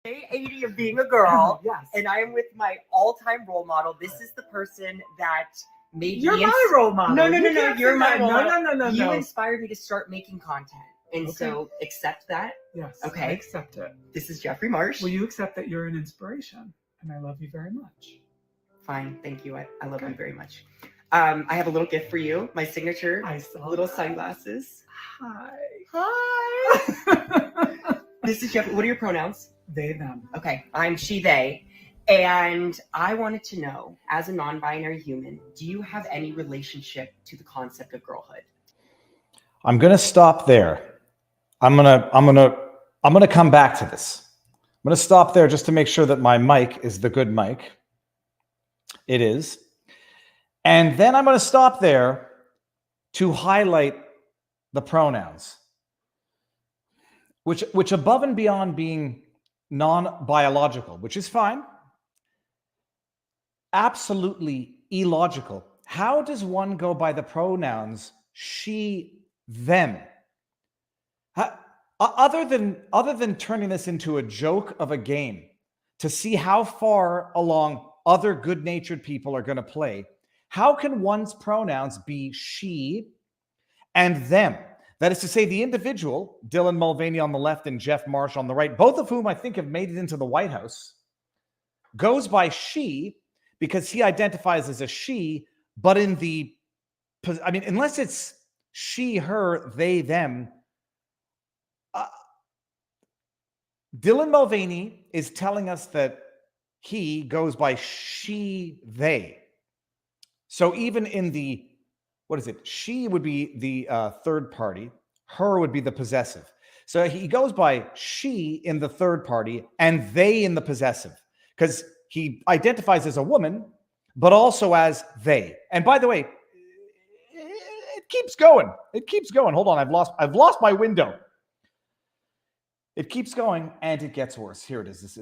day 80 of being a girl. Yes. And I am with my all-time role model. This is the person that made You're me... my role model. No. You're You're my role model. No. You inspired me to start making content. And Okay. So accept that. Yes. Okay. I accept it. This is Jeffrey Marsh. Will you accept that you're an inspiration? And I love you very much. Fine. Thank you. I love you very much. I have a little gift for you. My signature little sunglasses. Hi. This is Jeff. What are your pronouns? They, them. Okay. I'm she, they. And I wanted to know, as a non-binary human, do you have any relationship to the concept of girlhood? I'm going to stop there. I'm going to come back to this. I'm going to stop there just to make sure that my mic is the good mic. It is. And then I'm going to stop there to highlight the pronouns, which above and beyond being non-biological, which is fine, absolutely illogical. How does one go by the pronouns she, them? Other than turning this into a joke of a game to see how far along other good-natured people are going to play, how can one's pronouns be she and them? That is to say, the individual, Dylan Mulvaney on the left and Jeff Marsh on the right, both of whom I think have made it into the White House, goes by she because he identifies as a she, but in the, I mean, unless it's she, her, they, them, Dylan Mulvaney is telling us that he goes by she, they. So even in the, what is it? She would be the third party. Her would be the possessive. So he goes by she in the third party and they in the possessive because he identifies as a woman, but also as they. And by the way, it keeps going. It keeps going. Hold on. I've lost my window. It keeps going and it gets worse. Here it is.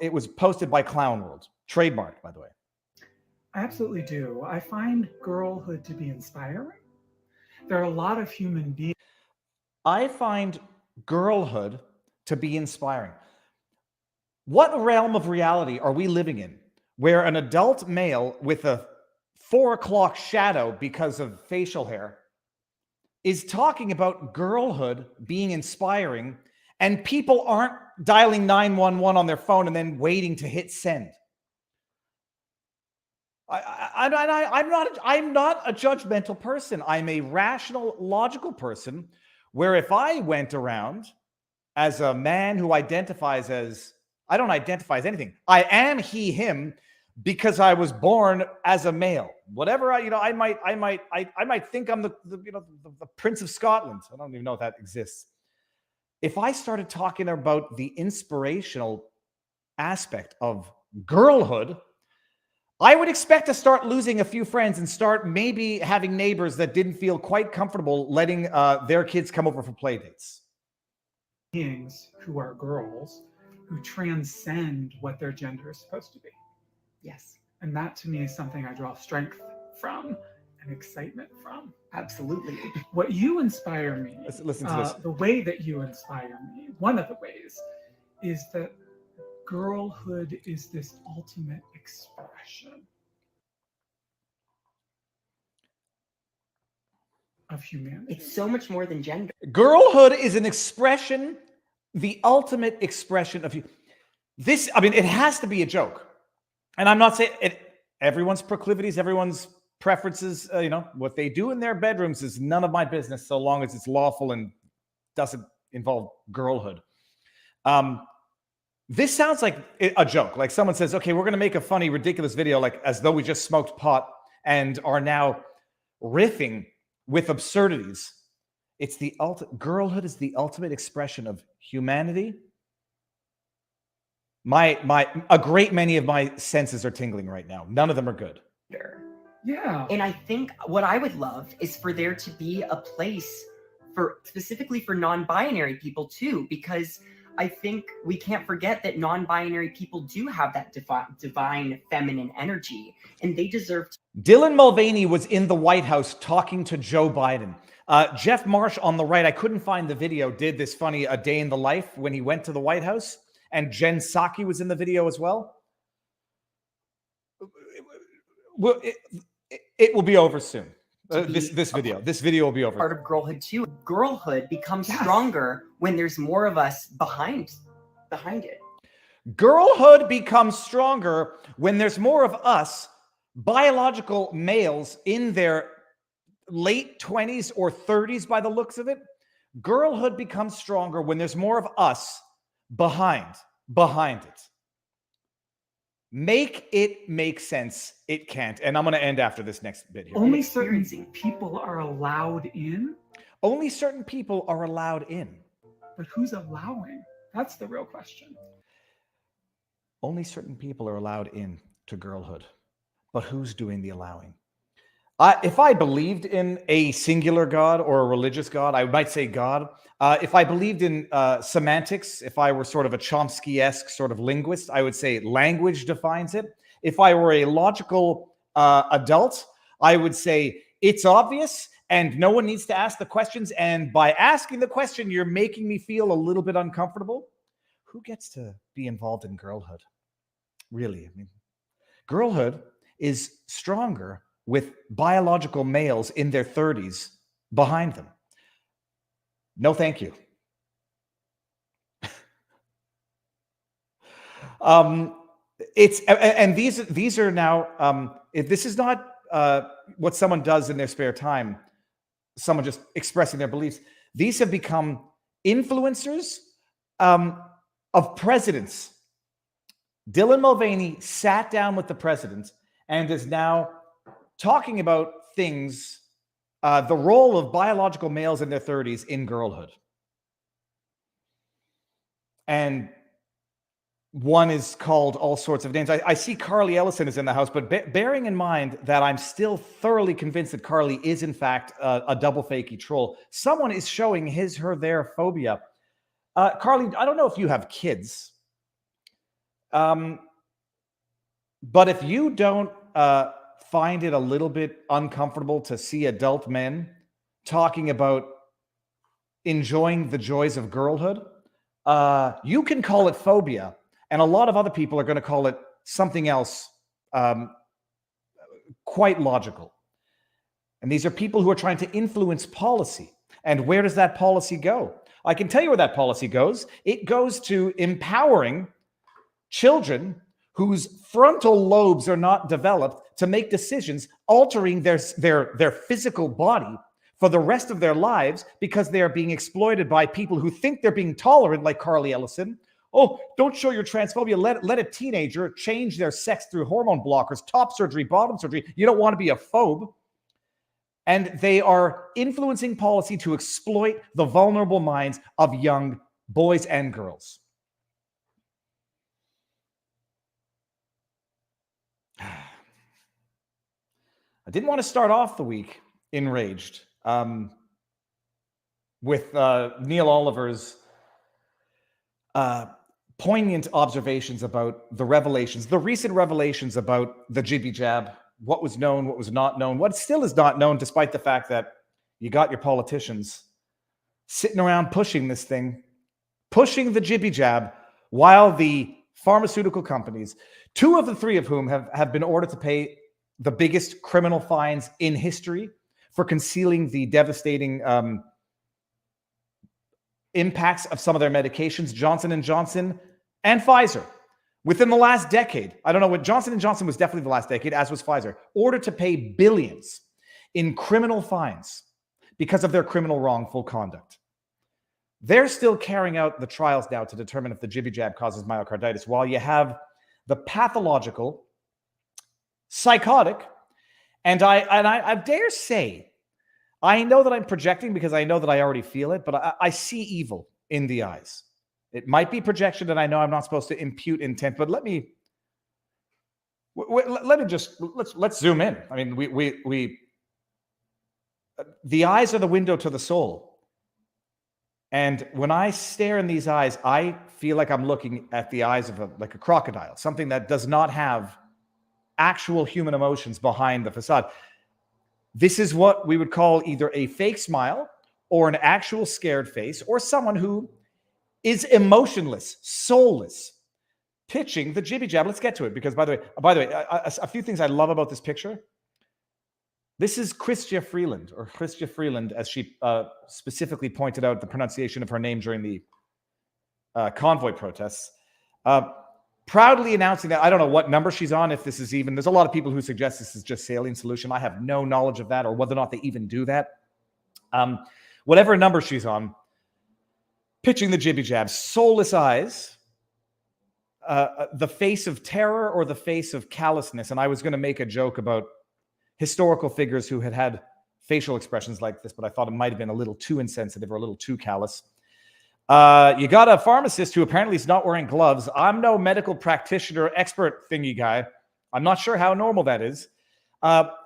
It was posted by Clown World. Trademarked, by the way. I absolutely do. I find girlhood to be inspiring. There are a lot of human beings. I find girlhood to be inspiring. What realm of reality are we living in where an adult male with a 4 o'clock shadow because of facial hair is talking about girlhood being inspiring and people aren't dialing 911 on their phone and then waiting to hit send? I'm not a judgmental person. I'm a rational, logical person where if I went around as a man who identifies as, I don't identify as anything. I am he, him, because I was born as a male. Whatever I might think I'm the Prince of Scotland. I don't even know if that exists. If I started talking about the inspirational aspect of girlhood, I would expect to start losing a few friends and start maybe having neighbors that didn't feel quite comfortable letting their kids come over for play dates. Beings who are girls who transcend what their gender is supposed to be. Yes. And that to me is something I draw strength from and excitement from. Absolutely. What you inspire me, listen to this. The way that you inspire me, one of the ways, is that girlhood is this ultimate expression of humanity. It's so much more than gender. Girlhood is an expression, the ultimate expression of you. This, I mean, it has to be a joke. And I'm not saying everyone's proclivities, everyone's preferences, what they do in their bedrooms is none of my business so long as it's lawful and doesn't involve girlhood. This sounds like a joke. Like someone says, okay, we're going to make a funny, ridiculous video, like as though we just smoked pot and are now riffing with absurdities. It's the girlhood is the ultimate expression of humanity. A great many of my senses are tingling right now. None of them are good. Yeah. And I think what I would love is for there to be a place specifically for non-binary people too, because I think we can't forget that non-binary people do have that divine feminine energy, and they deserve to. Dylan Mulvaney was in the White House talking to Joe Biden. Jeff Marsh on the right, I couldn't find the video, did this funny A Day in the Life when he went to the White House. and Jen Psaki was in the video as well. Well, it will be over soon. This video will be over. Part of girlhood too. Girlhood becomes Yes. stronger when there's more of us behind it. Girlhood becomes stronger when there's more of us, biological males in their late 20s or 30s by the looks of it. Girlhood becomes stronger when there's more of us behind it. Make it make sense. It can't. And I'm going to end after this next bit here. Only certain people are allowed in, Only certain people are allowed in. but who's allowing? That's the real question. Only certain people are allowed in to girlhood. But who's doing the allowing? If I believed in a singular God or a religious God, I might say God. If I believed in semantics, if I were sort of a Chomsky-esque sort of linguist, I would say language defines it. If I were a logical adult, I would say it's obvious and no one needs to ask the questions. And by asking the question, you're making me feel a little bit uncomfortable. Who gets to be involved in girlhood? Really, I mean, girlhood is stronger with biological males in their 30s behind them. No, thank you. These are now. If this is not what someone does in their spare time, someone just expressing their beliefs. These have become influencers of presidents. Dylan Mulvaney sat down with the president and is now talking about things, the role of biological males in their 30s in girlhood. And one is called all sorts of names. I see Carly Ellison is in the house, but bearing in mind that I'm still thoroughly convinced that Carly is in fact a double fakey troll, someone is showing his, her, their phobia. Carly, I don't know if you have kids, but if you don't find it a little bit uncomfortable to see adult men talking about enjoying the joys of girlhood, you can call it phobia. And a lot of other people are going to call it something else quite logical. And these are people who are trying to influence policy. And where does that policy go? I can tell you where that policy goes. It goes to empowering children whose frontal lobes are not developed to make decisions, altering their physical body for the rest of their lives because they are being exploited by people who think they're being tolerant, like Carly Ellison. Oh, don't show your transphobia. Let a teenager change their sex through hormone blockers, top surgery, bottom surgery. You don't want to be a phobe. And they are influencing policy to exploit the vulnerable minds of young boys and girls. I didn't want to start off the week enraged with Neil Oliver's poignant observations about the revelations, the recent revelations about the jibby jab, what was known, what was not known, what still is not known, despite the fact that you got your politicians sitting around pushing this thing, pushing the jibby jab, while the pharmaceutical companies, two of the three of whom have been ordered to pay the biggest criminal fines in history for concealing the devastating impacts of some of their medications, Johnson & Johnson and Pfizer. Within the last decade, I don't know what, Johnson & Johnson was definitely the last decade, as was Pfizer, ordered to pay billions in criminal fines because of their criminal wrongful conduct. They're still carrying out the trials now to determine if the jibby jab causes myocarditis, while you have the pathological, psychotic, and I dare say, I know that I'm projecting because I know that I already feel it, but I see evil in the eyes. It might be projection, and I know I'm not supposed to impute intent, but let's zoom in. I mean, the eyes are the window to the soul. And when I stare in these eyes, I feel like I'm looking at the eyes of like a crocodile, something that does not have actual human emotions behind the facade. This is what we would call either a fake smile or an actual scared face, or someone who is emotionless, soulless, pitching the jibby jab. Let's get to it because, by the way, a few things I love about this picture. This is Chrystia Freeland, or Chrystia Freeland, as she specifically pointed out the pronunciation of her name during the convoy protests. Proudly announcing that, I don't know what number she's on, if this is even, there's a lot of people who suggest this is just saline solution. I have no knowledge of that or whether or not they even do that. Whatever number she's on, pitching the jibby jab, soulless eyes, the face of terror or the face of callousness. And I was going to make a joke about historical figures who had facial expressions like this, but I thought it might have been a little too insensitive or a little too callous. You got a pharmacist who apparently is not wearing gloves. I'm no medical practitioner expert thingy guy. I'm not sure how normal that is.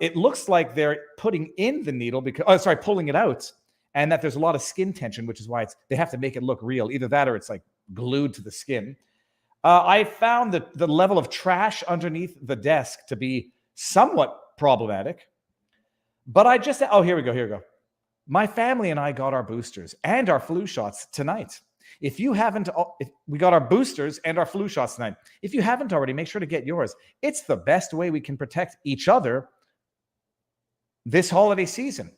It looks like they're putting in the needle because, pulling it out, and that there's a lot of skin tension, which is why they have to make it look real. Either that or it's like glued to the skin. I found the level of trash underneath the desk to be somewhat problematic. But here we go. My family and I got our boosters and our flu shots tonight. If we got our boosters and our flu shots tonight. If you haven't already, make sure to get yours. It's the best way we can protect each other this holiday season.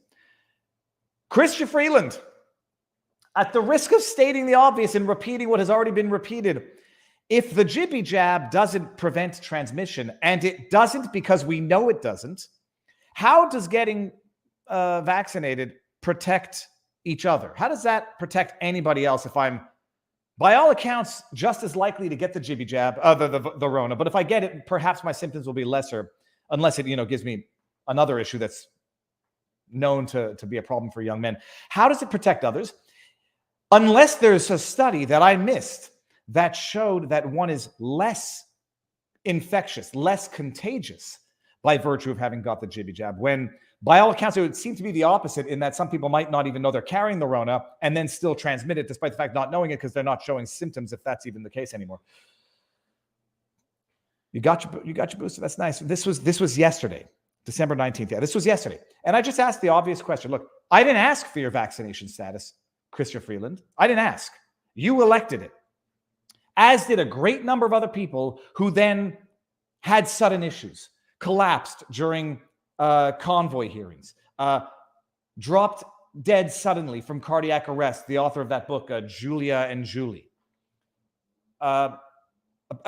Chrystia Freeland, at the risk of stating the obvious and repeating what has already been repeated, if the jibby jab doesn't prevent transmission, and it doesn't because we know it doesn't, how does getting vaccinated protect each other? How does that protect anybody else if I'm, by all accounts, just as likely to get the jibby jab, the Rona, but if I get it, perhaps my symptoms will be lesser, unless it, gives me another issue that's known to be a problem for young men. How does it protect others? Unless there's a study that I missed that showed that one is less infectious, less contagious by virtue of having got the jibby jab, when by all accounts, it would seem to be the opposite in that some people might not even know they're carrying the Rona and then still transmit it despite the fact not knowing it because they're not showing symptoms, if that's even the case anymore. You got your booster. That's nice. This was yesterday, December 19th. Yeah, this was yesterday. And I just asked the obvious question. Look, I didn't ask for your vaccination status, Chrystia Freeland. I didn't ask. You elected it, as did a great number of other people who then had sudden issues, collapsed during convoy hearings, dropped dead suddenly from cardiac arrest, the author of that book, Julia and Julie. A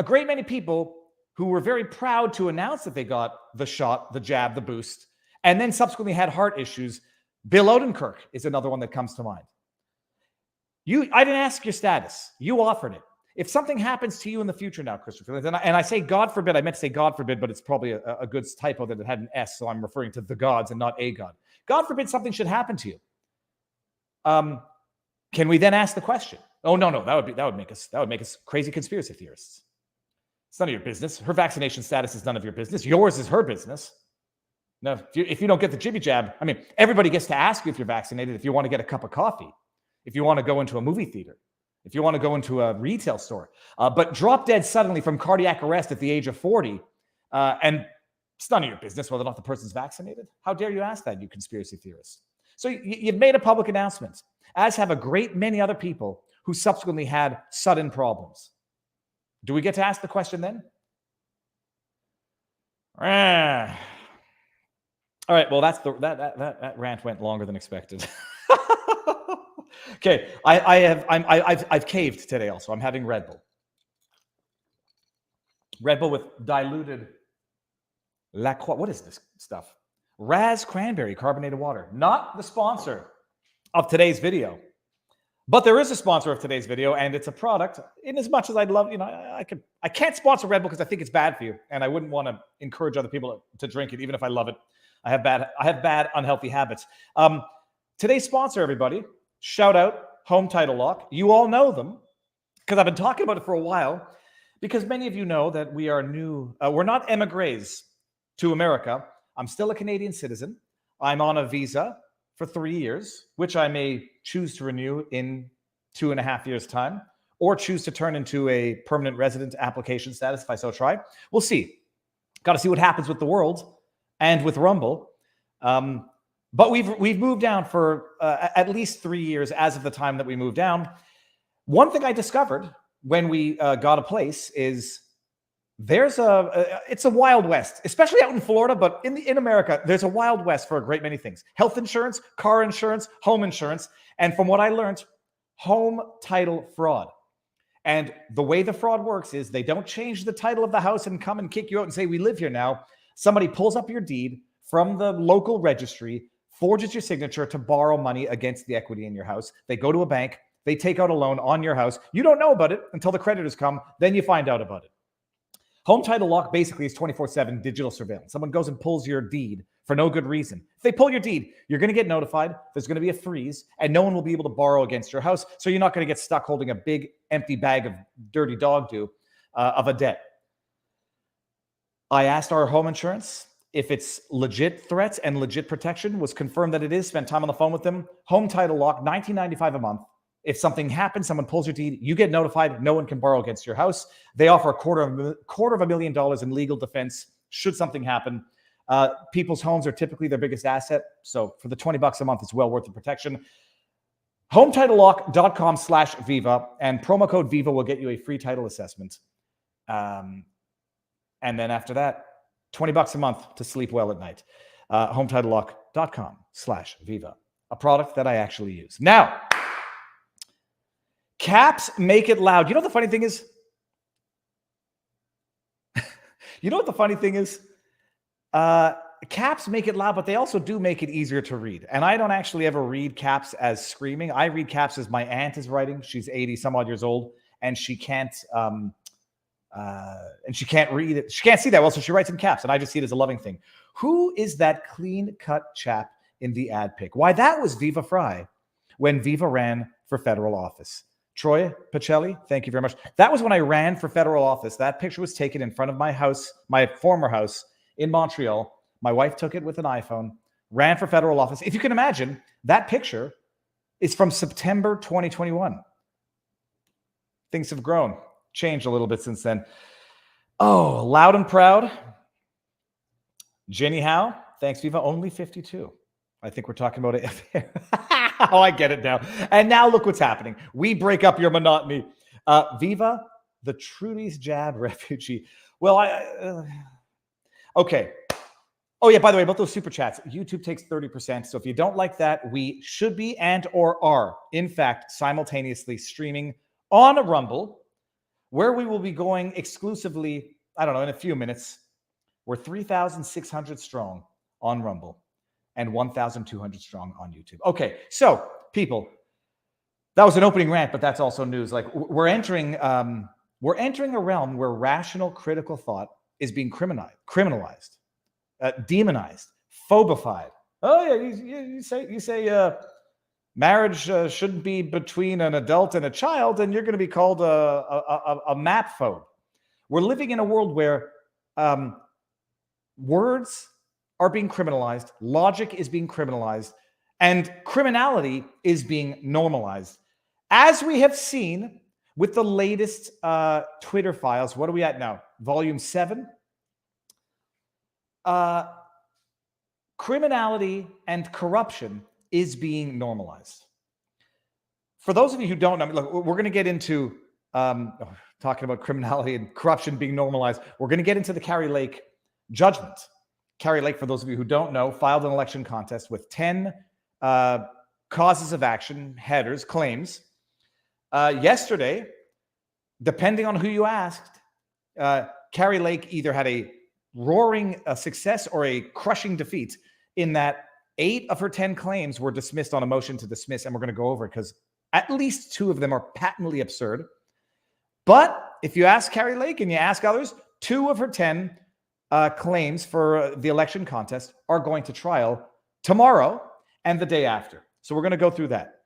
great many people who were very proud to announce that they got the shot, the jab, the boost, and then subsequently had heart issues. Bill Odenkirk is another one that comes to mind. I didn't ask your status. You offered it. If something happens to you in the future now, Christopher, and I say God forbid, I meant to say God forbid, but it's probably a good typo that it had an S, so I'm referring to the gods and not a God. God forbid something should happen to you. Can we then ask the question? Oh, no, that would make us crazy conspiracy theorists. It's none of your business. Her vaccination status is none of your business. Yours is her business. Now, if you don't get the jibby jab, I mean, everybody gets to ask you if you're vaccinated, if you want to get a cup of coffee, if you want to go into a movie theater, if you want to go into a retail store, but drop dead suddenly from cardiac arrest at the age of 40, and it's none of your business whether or not the person's vaccinated. How dare you ask that, you conspiracy theorists? So you've made a public announcement, as have a great many other people who subsequently had sudden problems. Do we get to ask the question then? All right, well, that rant went longer than expected. Okay, I've caved today also. I'm having Red Bull. Red Bull with diluted what is this stuff? Raz Cranberry carbonated water. Not the sponsor of today's video. But there is a sponsor of today's video, and it's a product. In as much as I'd love, I can't sponsor Red Bull because I think it's bad for you, and I wouldn't want to encourage other people to drink it, even if I love it. I have bad unhealthy habits. Today's sponsor, everybody. Shout out Home Title Lock. You all know them because I've been talking about it for a while. Because many of you know that we are new. We're not emigres to America. I'm still a Canadian citizen. I'm on a visa for 3 years, which I may choose to renew in 2.5 years' time, or choose to turn into a permanent resident application status if I so try. We'll see. Got to see what happens with the world and with Rumble. But we've moved down for at least 3 years as of the time that we moved down. One thing I discovered when we got a place is it's a Wild West, especially out in Florida, but in America, there's a Wild West for a great many things. Health insurance, car insurance, home insurance, and from what I learned, home title fraud. And the way the fraud works is they don't change the title of the house and come and kick you out and say, we live here now. Somebody pulls up your deed from the local registry, forges your signature to borrow money against the equity in your house. They go to a bank, they take out a loan on your house. You don't know about it until the creditors come, then you find out about it. Home title lock basically is 24/7 digital surveillance. Someone goes and pulls your deed for no good reason. If they pull your deed, you're going to get notified. There's going to be a freeze, and no one will be able to borrow against your house. So you're not going to get stuck holding a big empty bag of dirty dog do of a debt. I asked our home insurance if it's legit threats and legit protection. Was confirmed that it is. Spent time on the phone with them. Home title lock, $19.95 a month. If something happens, someone pulls your deed, you get notified. No one can borrow against your house. They offer $250,000 in legal defense should something happen. People's homes are typically their biggest asset. So for the $20 a month, it's well worth the protection. HometitleLock.com/Viva, and promo code Viva will get you a free title assessment. And then after that, $20 a month to sleep well at night. HometitleLock.com/Viva, a product that I actually use. Now, caps make it loud. You know what the funny thing is? Caps make it loud, but they also do make it easier to read. And I don't actually ever read caps as screaming. I read caps as my aunt is writing. She's 80 some odd years old, and she can't read it. She can't see that well, so she writes in caps, and I just see it as a loving thing. Who is that clean-cut chap in the ad pic? Why, that was Viva Fry when Viva ran for federal office. Troy Pacelli, thank you very much. That was when I ran for federal office. That picture was taken in front of my house, my former house in Montreal. My wife took it with an iPhone, ran for federal office. If you can imagine, that picture is from September 2021. Things have grown, changed a little bit since then. Oh, loud and proud. Jenny Howe, thanks, Viva, only 52. I think we're talking about it. Oh, I get it now. And now look what's happening. We break up your monotony. Viva, the Trudy's jab refugee. Well, okay. Oh, yeah, by the way, about those super chats, YouTube takes 30%. So if you don't like that, we should be and or are, in fact, simultaneously streaming on a Rumble, where we will be going exclusively, I don't know, in a few minutes. We're 3,600 strong on Rumble and 1,200 strong on YouTube. Okay, so people, that was an opening rant, but that's also news. Like we're entering a realm where rational critical thought is being criminalized, demonized, phobified. Oh yeah, you say marriage shouldn't be between an adult and a child, and you're going to be called a map phobe. We're living in a world where words are being criminalized, logic is being criminalized, and criminality is being normalized. As we have seen with the latest Twitter files, what are we at now? Volume 7? Criminality and corruption is being normalized. For those of you who don't know, look, we're going to get into talking about criminality and corruption being normalized. We're going to get into the Kari Lake judgment. Kari Lake, for those of you who don't know, filed an election contest with 10 causes of action, headers, claims. Yesterday, depending on who you asked, Kari Lake either had a roaring success or a crushing defeat, in that 8 of her 10 claims were dismissed on a motion to dismiss, and we're going to go over it because at least 2 of them are patently absurd. But if you ask Kari Lake and you ask others, 2 of her 10 claims for the election contest are going to trial tomorrow and the day after. So we're going to go through that.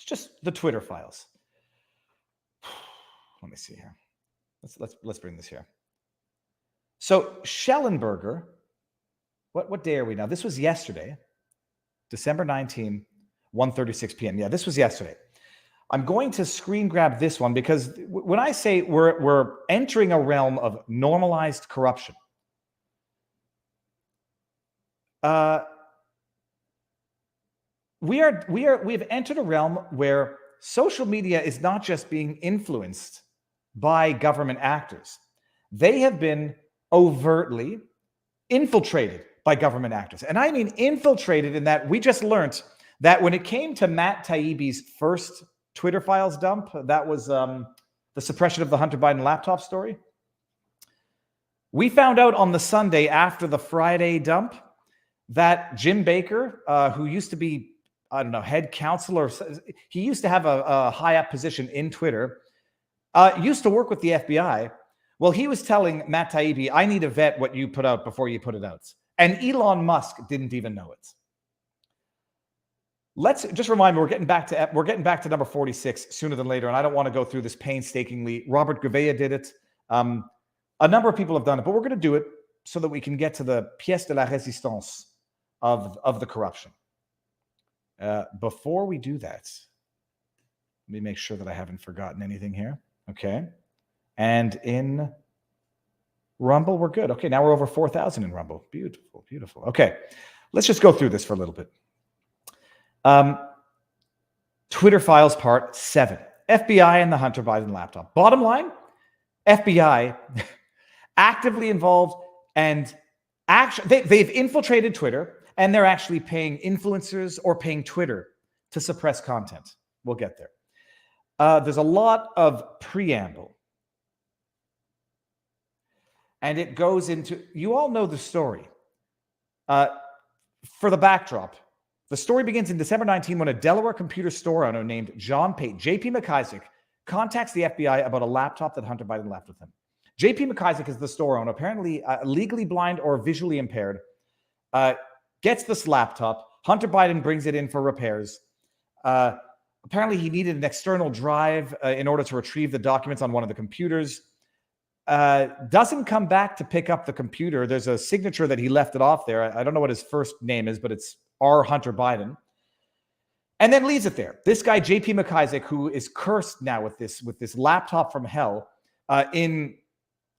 Just the Twitter files. Let me see here. Let's bring this here. So Schellenberger, what day are we now? This was yesterday, December 19, 1:36 p.m. Yeah, this was yesterday. I'm going to screen grab this one because when I say we're entering a realm of normalized corruption, we have entered a realm where social media is not just being influenced by government actors. They have been overtly infiltrated by government actors. And I mean infiltrated in that we just learned that when it came to Matt Taibbi's first Twitter files dump, that was the suppression of the Hunter Biden laptop story. We found out on the Sunday after the Friday dump that Jim Baker, who used to be, I don't know, head counselor, he used to have a high up position in Twitter, used to work with the FBI. Well, he was telling Matt Taibbi, I need to vet what you put out before you put it out. And Elon Musk didn't even know it. Let's just remind me, we're getting back to number 46 sooner than later, and I don't want to go through this painstakingly. Robert Gouveia did it. A number of people have done it, but we're going to do it so that we can get to the pièce de la résistance of the corruption. Before we do that, let me make sure that I haven't forgotten anything here. Okay. And in Rumble, we're good. Okay, now we're over 4,000 in Rumble. Beautiful, beautiful. Okay, let's just go through this for a little bit. Twitter files part 7. FBI and the Hunter Biden laptop. Bottom line, FBI actively involved and they've infiltrated Twitter, and they're actually paying influencers or paying Twitter to suppress content. We'll get there. There's a lot of preamble. And it goes into, you all know the story. For the backdrop, the story begins in December 19 when a Delaware computer store owner named John Pate, JP McIsaac, contacts the FBI about a laptop that Hunter Biden left with him. JP McIsaac is the store owner, apparently legally blind or visually impaired, gets this laptop. Hunter Biden brings it in for repairs. Apparently, he needed an external drive in order to retrieve the documents on one of the computers. Doesn't come back to pick up the computer. There's a signature that he left it off there. I don't know what his first name is, but it's R. Hunter Biden. And then leaves it there. This guy, JP McIsaac, who is cursed now with this laptop from hell, in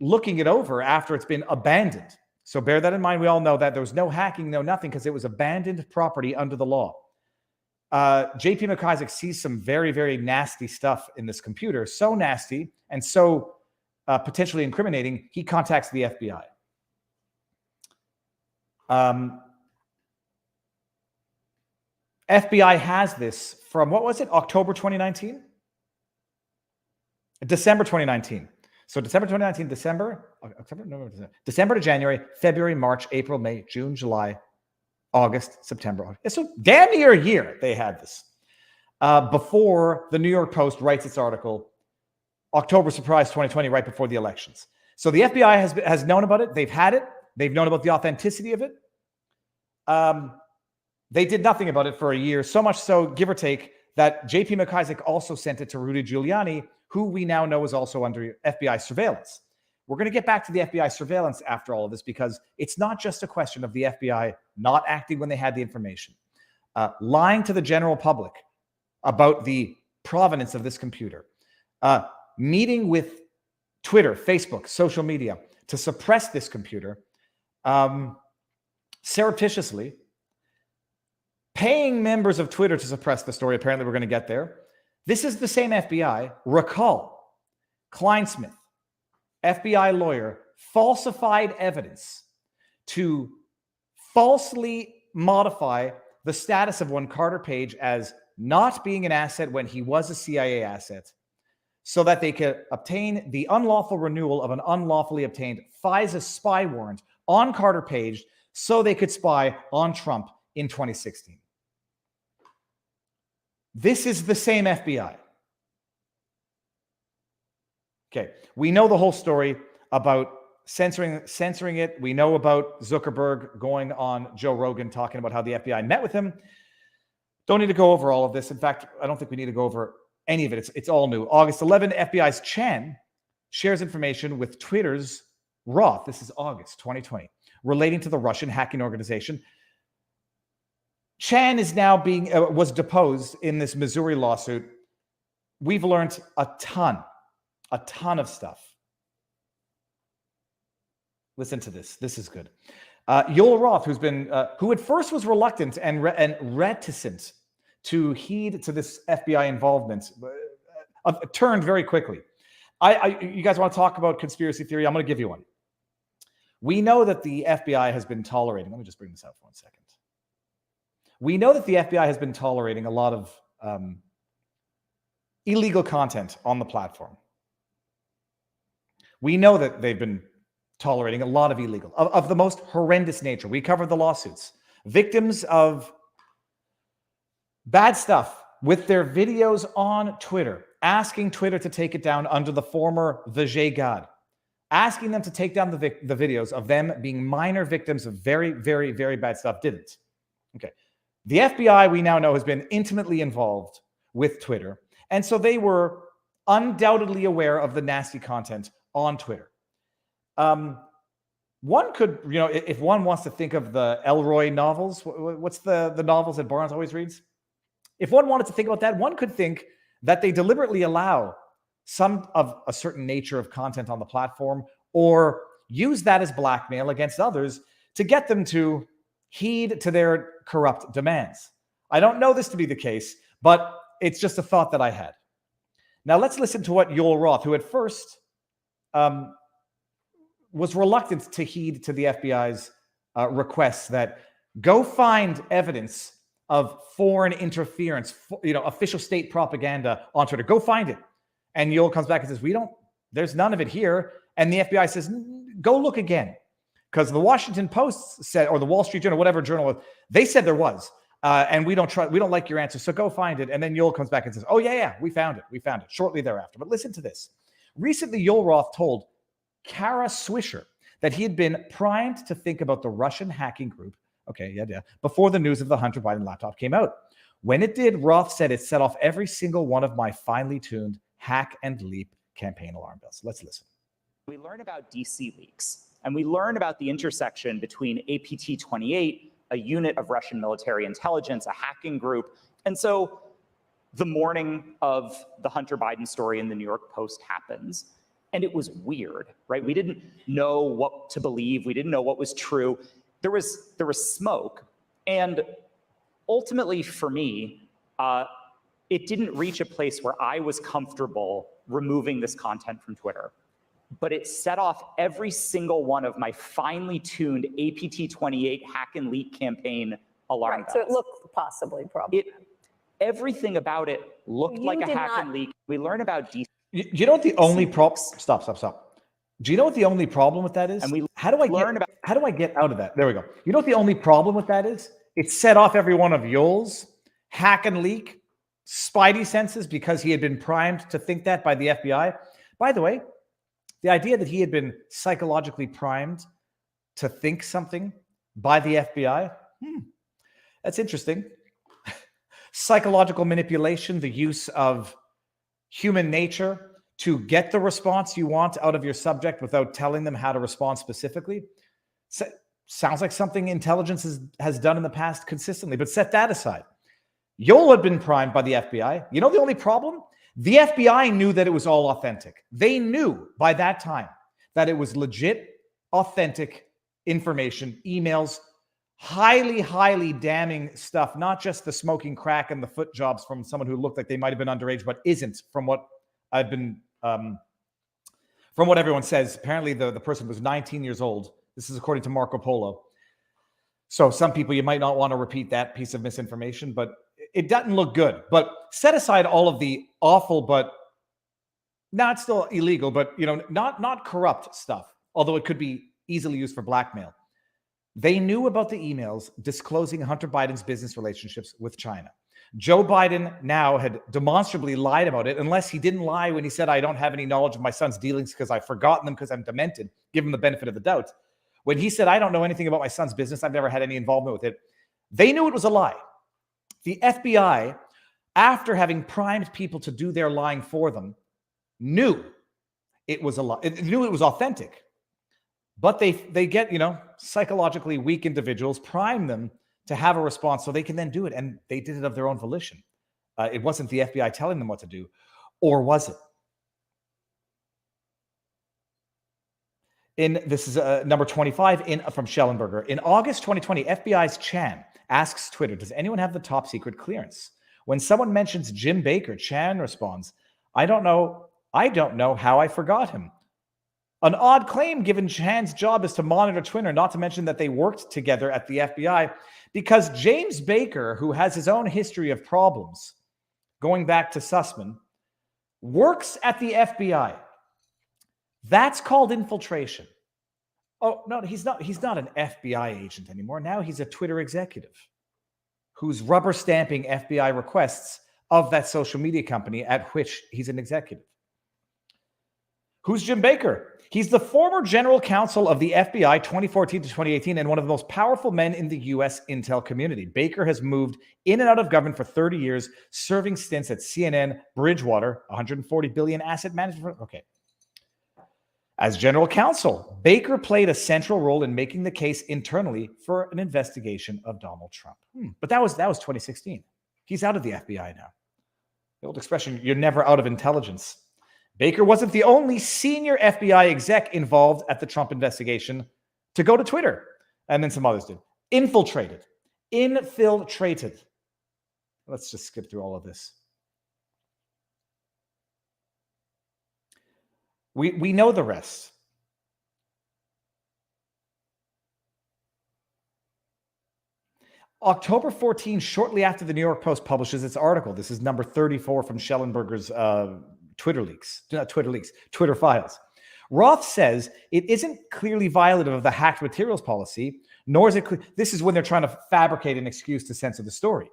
looking it over after it's been abandoned. So bear that in mind. We all know that there was no hacking, no nothing, because it was abandoned property under the law. JP McIsaac sees some very, very nasty stuff in this computer. So nasty and so potentially incriminating, he contacts the FBI. FBI has this from, what was it, October 2019? December 2019. So December 2019, December to January, February, March, April, May, June, July, August, September. So damn near a year they had this. Before the New York Post writes its article, October surprise 2020, right before the elections. So the FBI has known about it. They've had it. They've known about the authenticity of it. They did nothing about it for a year, so much so, give or take, that JP McIsaac also sent it to Rudy Giuliani, who we now know is also under FBI surveillance. We're going to get back to the FBI surveillance after all of this, because it's not just a question of the FBI not acting when they had the information, lying to the general public about the provenance of this computer, meeting with Twitter, Facebook, social media to suppress this computer, surreptitiously, paying members of Twitter to suppress the story. Apparently, we're going to get there. This is the same FBI. Recall, Kleinsmith, FBI lawyer, falsified evidence to falsely modify the status of one Carter Page as not being an asset when he was a CIA asset, so that they could obtain the unlawful renewal of an unlawfully obtained FISA spy warrant on Carter Page so they could spy on Trump in 2016. This is the same FBI. Okay, we know the whole story about censoring it. We know about Zuckerberg going on Joe Rogan talking about how the FBI met with him. Don't need to go over all of this. In fact, I don't think we need to go over any of it. It's all new. August 11, FBI's Chan shares information with Twitter's Roth. This is August 2020, relating to the Russian hacking organization. Chan is now was deposed in this Missouri lawsuit. We've learned a ton of stuff. Listen to this. This is good. Yoel Roth, who at first was reluctant and reticent to heed to this FBI involvement turned very quickly. You guys want to talk about conspiracy theory? I'm going to give you one. We know that the FBI has been tolerating, let me just bring this out for 1 second. We know that the FBI has been tolerating a lot of illegal content on the platform. We know that they've been tolerating a lot of illegal, of the most horrendous nature. We covered the lawsuits. Victims of bad stuff with their videos on Twitter, asking Twitter to take it down under the former Vijay God, asking them to take down the videos of them being minor victims of very, very, very bad stuff, didn't. Okay. The FBI, we now know, has been intimately involved with Twitter. And so they were undoubtedly aware of the nasty content on Twitter. One could, if one wants to think of the Elroy novels, what's the novels that Barnes always reads? If one wanted to think about that, one could think that they deliberately allow some of a certain nature of content on the platform or use that as blackmail against others to get them to heed to their corrupt demands. I don't know this to be the case, but it's just a thought that I had. Now let's listen to what Yoel Roth, who at first was reluctant to heed to the FBI's requests that go find evidence of foreign interference, official state propaganda on Twitter. Go find it. And Yoel comes back and says, there's none of it here. And the FBI says, go look again. Because the Washington Post said, or the Wall Street Journal, whatever journal, they said there was. And we don't like your answer, so go find it. And then Yoel comes back and says, oh, yeah, we found it shortly thereafter. But listen to this. Recently, Yoel Roth told Kara Swisher that he had been primed to think about the Russian hacking group, before the news of the Hunter Biden laptop came out. When it did, Roth said it set off every single one of my finely tuned hack and leap campaign alarm bells. Let's listen. We learn about DC leaks, and we learn about the intersection between APT-28, a unit of Russian military intelligence, a hacking group. And so the morning of the Hunter Biden story in the New York Post happens, and it was weird, right? We didn't know what to believe. We didn't know what was true. There was smoke. And ultimately for me, it didn't reach a place where I was comfortable removing this content from Twitter. But it set off every single one of my finely tuned APT-28 hack and leak campaign alarm bells. So it looked possibly problematic. Everything about it looked like a hack and leak. We learn about DC. You know what the only problem? Stop. Do you know what the only problem with that is? And how do I get out of that? There we go. You know what the only problem with that is? It set off every one of Yoel's hack and leak spidey senses because he had been primed to think that by the FBI. By the way, the idea that he had been psychologically primed to think something by the FBI, that's interesting. Psychological manipulation, the use of human nature to get the response you want out of your subject without telling them how to respond specifically. Sounds like something intelligence has done in the past consistently, but set that aside. Yoel had been primed by the FBI. You know the only problem? The FBI knew that it was all authentic. They knew by that time that it was legit, authentic information, emails, highly, highly damning stuff, not just the smoking crack and the foot jobs from someone who looked like they might have been underage, but isn't, from what I've been, from what everyone says. Apparently the person was 19 years old. This is according to Marco Polo. So some people, you might not want to repeat that piece of misinformation, but it doesn't look good. But set aside all of the awful, but not still illegal, but not corrupt stuff, although it could be easily used for blackmail. They knew about the emails disclosing Hunter Biden's business relationships with China. Joe Biden now had demonstrably lied about it, unless he didn't lie when he said, I don't have any knowledge of my son's dealings because I've forgotten them because I'm demented. Give him the benefit of the doubt. When he said, I don't know anything about my son's business, I've never had any involvement with it, they knew it was a lie. The FBI, after having primed people to do their lying for them, knew it was a lie. It knew it was authentic. But they get, psychologically weak individuals, prime them to have a response so they can then do it. And they did it of their own volition. It wasn't the FBI telling them what to do. Or was it? This is number 25 from Schellenberger. In August 2020, FBI's Chan asks Twitter, does anyone have the top secret clearance? When someone mentions Jim Baker, Chan responds, I don't know how I forgot him. An odd claim given Chan's job is to monitor Twitter, not to mention that they worked together at the FBI, because James Baker, who has his own history of problems, going back to Sussman, works at the FBI. That's called infiltration. Oh, no, he's not an FBI agent anymore. Now he's a Twitter executive who's rubber stamping FBI requests of that social media company at which he's an executive. Who's Jim Baker? He's the former general counsel of the FBI 2014 to 2018 and one of the most powerful men in the U.S. intel community. Baker has moved in and out of government for 30 years, serving stints at CNN, Bridgewater, $140 billion asset management. Okay. As general counsel, Baker played a central role in making the case internally for an investigation of Donald Trump. But that was 2016. He's out of the FBI now. The old expression, you're never out of intelligence. Baker wasn't the only senior FBI exec involved at the Trump investigation to go to Twitter. And then some others did. Infiltrated. Let's just skip through all of this. We know the rest. October 14, shortly after the New York Post publishes its article, this is number 34 from Schellenberger's Twitter files. Roth says it isn't clearly violative of the hacked materials policy, nor is it clear. This is when they're trying to fabricate an excuse to censor the story.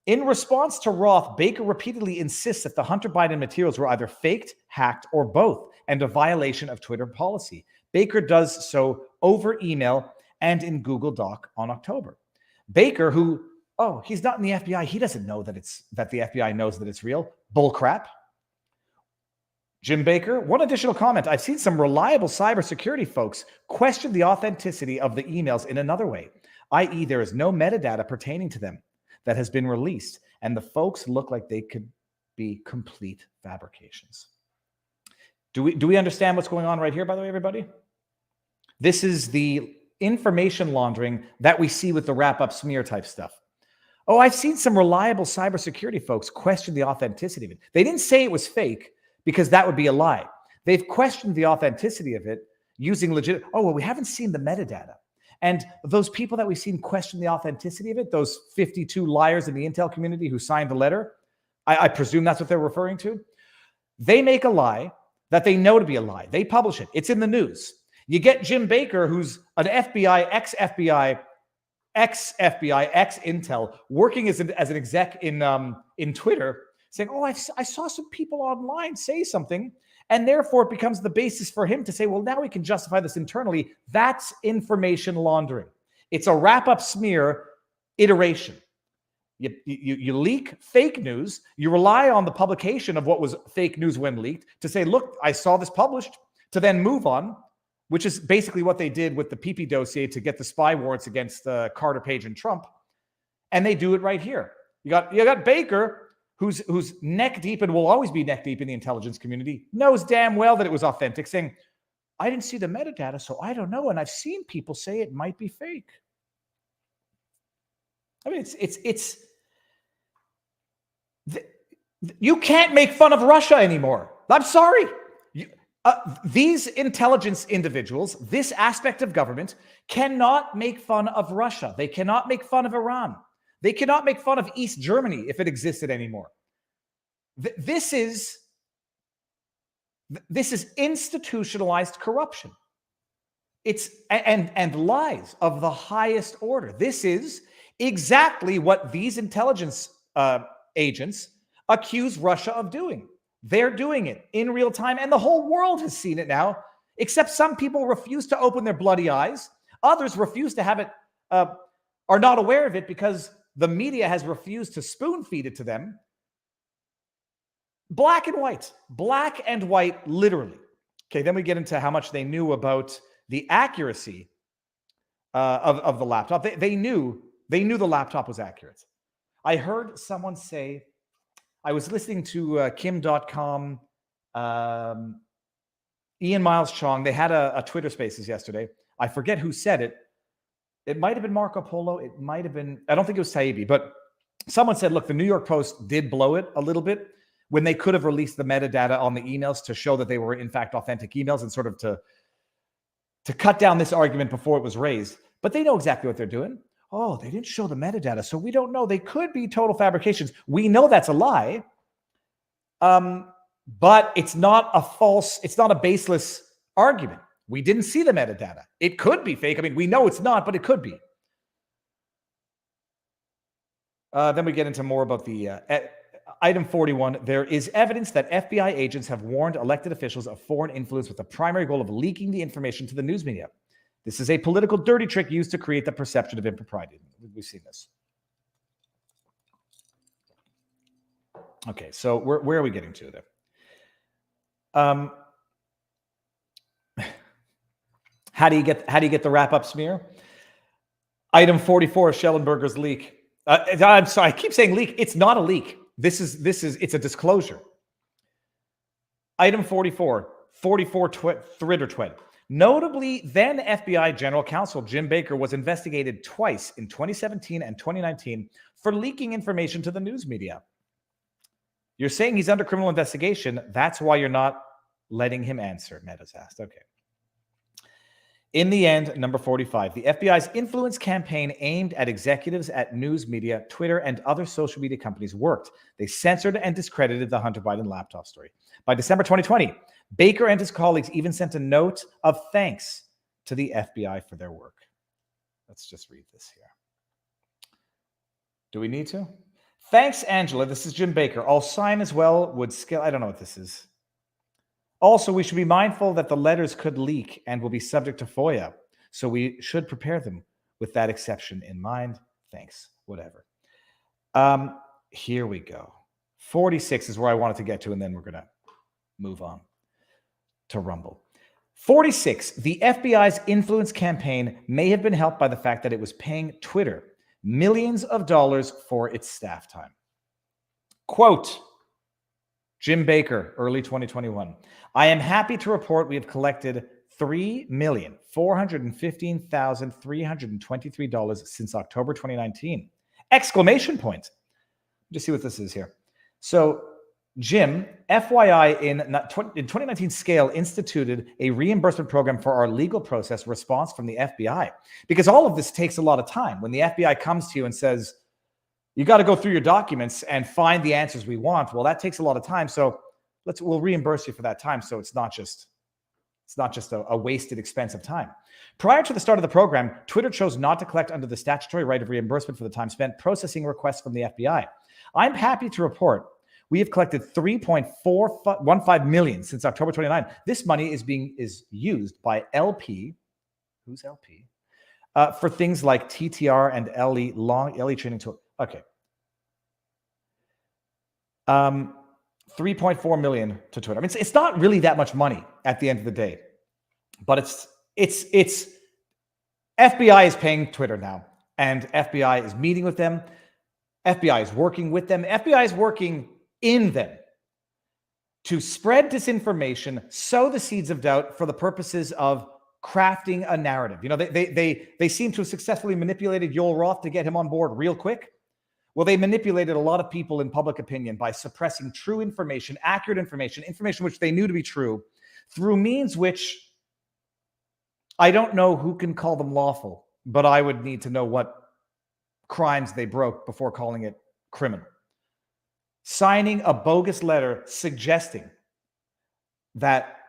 In response to Roth, Baker repeatedly insists that the Hunter Biden materials were either faked, hacked, or both, and a violation of Twitter policy. Baker does so over email and in Google Doc on October. Baker, he's not in the FBI. He doesn't know that the FBI knows that it's real. Bullcrap. Jim Baker, one additional comment. I've seen some reliable cybersecurity folks question the authenticity of the emails in another way, i.e. there is no metadata pertaining to them that has been released, and the folks look like they could be complete fabrications. Do we understand what's going on right here, by the way, everybody? This is the information laundering that we see with the wrap-up smear type stuff. Oh, I've seen some reliable cybersecurity folks question the authenticity of it. They didn't say it was fake because that would be a lie. They've questioned the authenticity of it using legit. Oh, well, we haven't seen the metadata. And those people that we've seen question the authenticity of it, those 52 liars in the intel community who signed the letter, I presume that's what they're referring to. They make a lie that they know to be a lie. They publish it. It's in the news. You get Jim Baker, who's an FBI, ex-FBI, ex-FBI, ex-intel, working as an exec in Twitter, saying, oh, I saw some people online say something, and therefore it becomes the basis for him to say, well, now we can justify this internally. That's information laundering. It's a wrap-up smear iteration. You leak fake news. You rely on the publication of what was fake news when leaked to say, look, I saw this published, to then move on, which is basically what they did with the PP dossier to get the spy warrants against Carter Page and Trump. And they do it right here. You got Baker, who's neck deep and will always be neck deep in the intelligence community, knows damn well that it was authentic, saying, I didn't see the metadata, so I don't know. And I've seen people say it might be fake. I mean, you can't make fun of Russia anymore. I'm sorry. These intelligence individuals, this aspect of government, cannot make fun of Russia. They cannot make fun of Iran. They cannot make fun of East Germany if it existed anymore. This is institutionalized corruption. It's and lies of the highest order. This is exactly what these intelligence agents accuse Russia of doing. They're doing it in real time, and the whole world has seen it now, except some people refuse to open their bloody eyes. Others refuse to have it, are not aware of it because the media has refused to spoon feed it to them. Black and white, literally. Okay, then we get into how much they knew about the accuracy of the laptop. They knew the laptop was accurate. I heard someone say, I was listening to Kim.com, Ian Miles Chong. They had a Twitter Spaces yesterday. I forget who said it. It might have been Marco Polo. It might have been, I don't think it was Taibbi, but someone said, look, the New York Post did blow it a little bit when they could have released the metadata on the emails to show that they were in fact authentic emails and sort of to cut down this argument before it was raised. But they know exactly what they're doing. Oh, they didn't show the metadata, so we don't know. They could be total fabrications. We know that's a lie. But it's not a baseless argument. We didn't see the metadata. It could be fake. I mean, we know it's not, but it could be. Then we get into more about the item 41. There is evidence that FBI agents have warned elected officials of foreign influence with the primary goal of leaking the information to the news media. This is a political dirty trick used to create the perception of impropriety. We've seen this. Okay, so where are we getting to there? How do you get the wrap-up smear? Item 44 of Schellenberger's leak. I'm sorry, I keep saying leak. It's not a leak. It's a disclosure. Item 44 Twitter tweet. Notably, then FBI General Counsel Jim Baker was investigated twice in 2017 and 2019 for leaking information to the news media. You're saying he's under criminal investigation. That's why you're not letting him answer, Meadows asked. Okay. In the end, number 45, the FBI's influence campaign aimed at executives at news media, Twitter, and other social media companies worked. They censored and discredited the Hunter Biden laptop story. By December 2020, Baker and his colleagues even sent a note of thanks to the FBI for their work. Let's just read this here. Do we need to? Thanks, Angela. This is Jim Baker. I'll sign as well. I don't know what this is. Also, we should be mindful that the letters could leak and will be subject to FOIA. So we should prepare them with that exception in mind. Thanks. Whatever. Here we go. 46 is where I wanted to get to, and then we're going to move on to Rumble. 46. The FBI's influence campaign may have been helped by the fact that it was paying Twitter millions of dollars for its staff time. Quote, Jim Baker, early 2021. I am happy to report we have collected $3,415,323 since October 2019. Exclamation point. Just see what this is here. So Jim, FYI, in 2019 Scale instituted a reimbursement program for our legal process response from the FBI. Because all of this takes a lot of time. When the FBI comes to you and says, you got to go through your documents and find the answers we want. Well, that takes a lot of time. So we'll reimburse you for that time. So it's not just a wasted expense of time. Prior to the start of the program, Twitter chose not to collect under the statutory right of reimbursement for the time spent processing requests from the FBI. I'm happy to report we have collected $3.415 million since October 29. This money is used by LP. Who's LP? For things like TTR and LE training tool. Okay. 3.4 million to Twitter. I mean, it's not really that much money at the end of the day, but it's FBI is paying Twitter now, and FBI is meeting with them. FBI is working with them. FBI is working in them to spread disinformation, sow the seeds of doubt for the purposes of crafting a narrative. You know, they seem to have successfully manipulated Yoel Roth to get him on board real quick. Well, they manipulated a lot of people in public opinion by suppressing true information, accurate information which they knew to be true, through means which I don't know who can call them lawful, but I would need to know what crimes they broke before calling it criminal. Signing a bogus letter suggesting that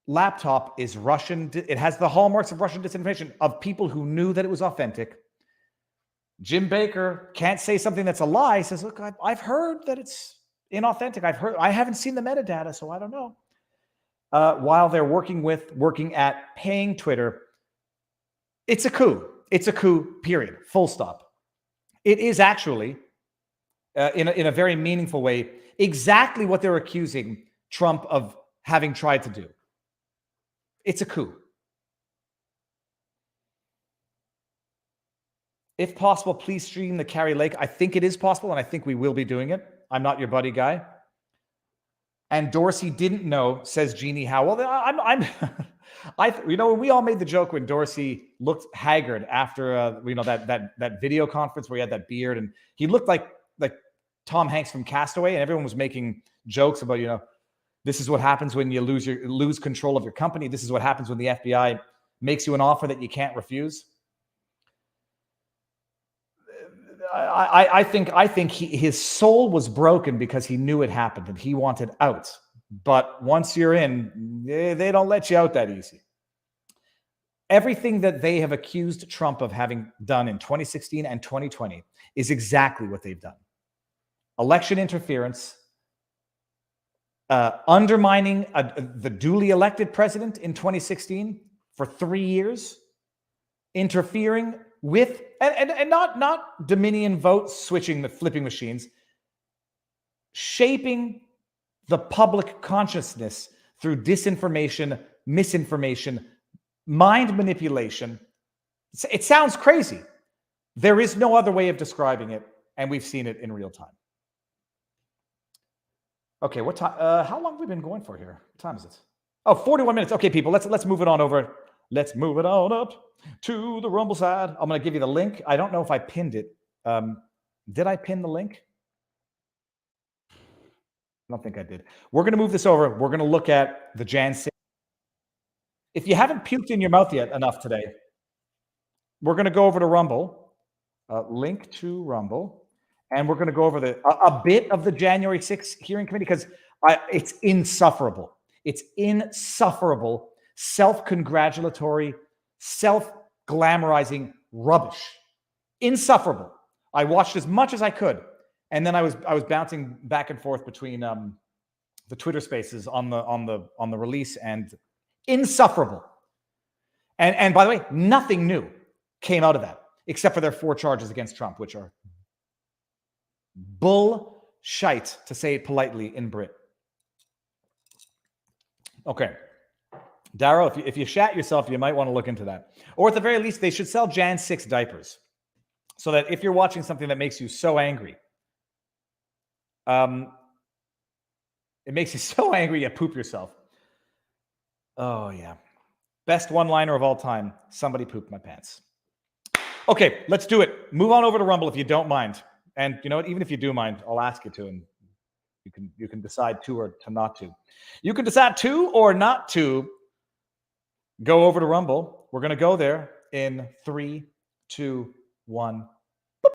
laptop is Russian, it has the hallmarks of Russian disinformation, of people who knew that it was authentic. Jim Baker can't say something that's a lie. He says, look, I've heard that it's inauthentic. I haven't seen the metadata, so I don't know. While they're working at paying Twitter, it's a coup. It's a coup, period. Full stop. It is actually, in a very meaningful way, exactly what they're accusing Trump of having tried to do. It's a coup. If possible, please stream the Kari Lake. I think it is possible, and I think we will be doing it. I'm not your buddy guy. And Dorsey didn't know, says Jeannie Howell. when we all made the joke when Dorsey looked haggard after that video conference where he had that beard and he looked like Tom Hanks from Castaway, and everyone was making jokes about, this is what happens when you lose control of your company. This is what happens when the FBI makes you an offer that you can't refuse. I think his soul was broken because he knew it happened and he wanted out. But once you're in, they don't let you out that easy. Everything that they have accused Trump of having done in 2016 and 2020 is exactly what they've done. Election interference, undermining the duly elected president in 2016 for 3 years, interfering with, and not Dominion votes, switching the flipping machines, shaping the public consciousness through disinformation, misinformation, mind manipulation. It sounds crazy. There is no other way of describing it, and we've seen it in real time. Okay, what time? How long have we been going for here? What time is it? Oh, 41 minutes. Okay, people, let's move it on over. Let's move it on up to the Rumble side. I'm going to give you the link. I don't know if I pinned it. Did I pin the link? I don't think I did. We're going to move this over. We're going to look at the Jan 6. If you haven't puked in your mouth yet enough today, we're going to go over to Rumble. Link to Rumble. And we're going to go over a bit of the January 6th hearing committee because it's insufferable. It's insufferable, self-congratulatory, self-glamorizing rubbish. Insufferable. I watched as much as I could, and then I was bouncing back and forth between the Twitter Spaces on the release, and insufferable. And by the way, nothing new came out of that except for their 4 charges against Trump, which are bullshit, to say it politely in Brit. Okay. Darrow, if you shat yourself, you might want to look into that. Or at the very least, they should sell Jan 6 diapers so that if you're watching something that makes you so angry, it makes you so angry you poop yourself. Oh, yeah. Best one-liner of all time. Somebody pooped my pants. Okay, let's do it. Move on over to Rumble if you don't mind. And you know what? Even if you do mind, I'll ask you to, and you can decide to or to not to. You can decide to or not to go over to Rumble. We're going to go there in 3, 2, 1.